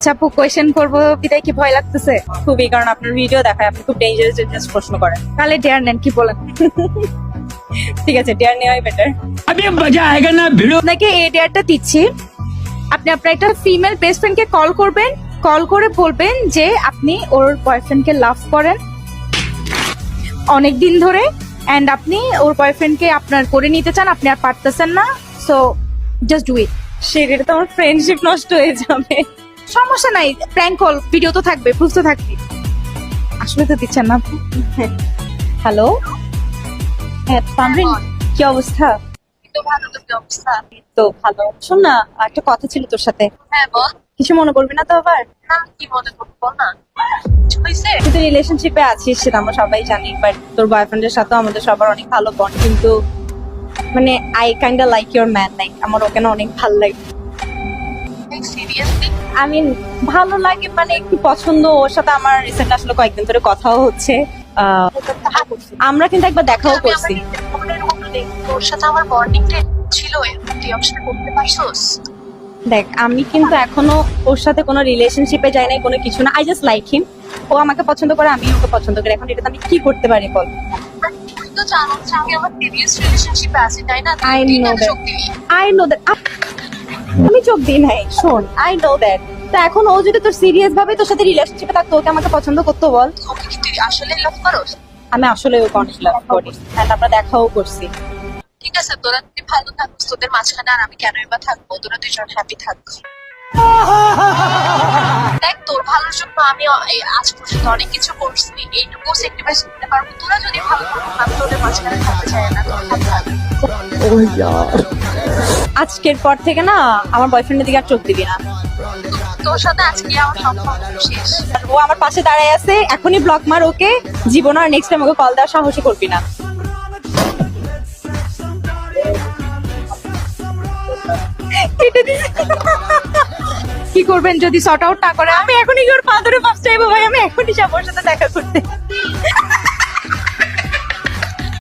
আচ্ছা আপু, কোয়েশ্চেন করবো বিদায় কি ভয় লাগতেছে? খুবই, কারণ আপনার ভিডিও দেখায় আপনি খুব ডেঞ্জারাস প্রশ্ন করেন। তাহলে ডেয়ার নেন, কি বলেন? ঠিক আছে, ডেয়ার নেওয়াই বেটার। अभी मजा आएगा ना भिड़ो। আপনাকে এই ডেয়ারটা দিচ্ছি। আপনি আপনার একটা ফিমেল বেস্ট ফ্রেন্ডকে কল করবেন, কল করে বলবেন যে আপনি ওর বয়ফ্রেন্ডকে লাভ করেন অনেক দিন ধরে, এন্ড আপনি ওর বয়ফ্রেন্ডকে আপনার করে নিতে চান, আপনি আর পারতেছেন না, সো জাস্ট ডু ইট। সেটা তো আমার ফ্রেন্ডশিপ নষ্ট হয়ে যাবে। সমস্যা নাই, প্র্যাঙ্ক কল, ভিডিও তো থাকবে, প্রুফ তো থাকবে। আসলে তো দিচ্ছেন না। হ্যালো, হ্যাঁ তানভীর, কি অবস্থা? তো ভালো, তো কি অবস্থা? তো ভালো। শোন না, একটা কথা ছিল তোর সাথে। হ্যাঁ বল। কিছু মনে করবি না তো আবার? না, কি মনে করবো বল না, কিছু হয়েছে? তুই তো রিলেশনশিপে আছিস, সেটা আমরা সবাই জানি, বাট তোর বয়ফ্রেন্ডের সাথেও আমাদের সবার অনেক ভালো বন্ড, কিন্তু মানে I kind like your man, like আমার ওকে না অনেক ভালো লাগে। সিরিয়াসলি? আমি ভালো লাগে মানে একটু পছন্দ, ওর সাথে আমার রিসেন্ট আসলে কয়েকদিন ধরে কথাও হচ্ছে। আমরা কিন্তু একবার দেখাও করছি। তোর সাথে আমার বন্ডিংটা ছিল, তুই আমার সাথে করতে পারছোস? দেখ, আমি কিন্তু এখনো ওর সাথে কোনো রিলেশনশিপে যাই নাই, কোনো কিছু না। I just like him. ও আমাকে পছন্দ করে, আমি ওকে পছন্দ করি। এখন এটাতে আমি কি করতে পারি বল? তুই তো জানো যে আমি আমার প্রিভিয়াস রিলেশনশিপে আছি, তাই না? I তুই know কেন that. চোখ দিলি? I know that. আমি চোখ দিই নাই, শোন, আই নো দ্যাট। তো এখন ও যদি তোর সিরিয়াস ভাবে তোর সাথে রিলেশনশিপে থাকতো, ওকে আমাকে পছন্দ করতো বল? ওকে কি তুই আসলে লাভ করোস? আমি আসলে ওকে অনেক লাভ করি, and আমরা দেখাও করছি। ঠিক আছে, তোরা তুই ভালো থাকিস, তোদের মাঝখানে আর আমি কেনই বা থাকবো? তোরা দুজন হ্যাপি থাক। দেখ, তোর ভালোর জন্য আমি এই আজ পর্যন্ত অনেক কিছু করছি, এইটুকু স্যাক্রিফাইস করতে পারবো। তোরা যদি ভালো থাকো, আমি তোদের মাঝখানে থাকতে চাই না, তোরা ভালো থাক। আজকের পর থেকে না আমার বয়ফ্রেন্ডের দিকে আর চোখ দিবি না। তোর সাথে আজকে আমার সম্পর্ক শেষ। আর ও আমার পাশে দাঁড়ায় আছে, এখনই ব্লক মার ওকে। জীবন আর নেক্সট টাইম ওকে কল দেওয়ার সাহসই করবি না। কি করবেন যদি সর্ট আউট না করে? আমি এখনই ওর পা ধরে ফার্স্ট চাইবো, ভাই আমি এখনই যাবো ওর সাথে দেখা করতে।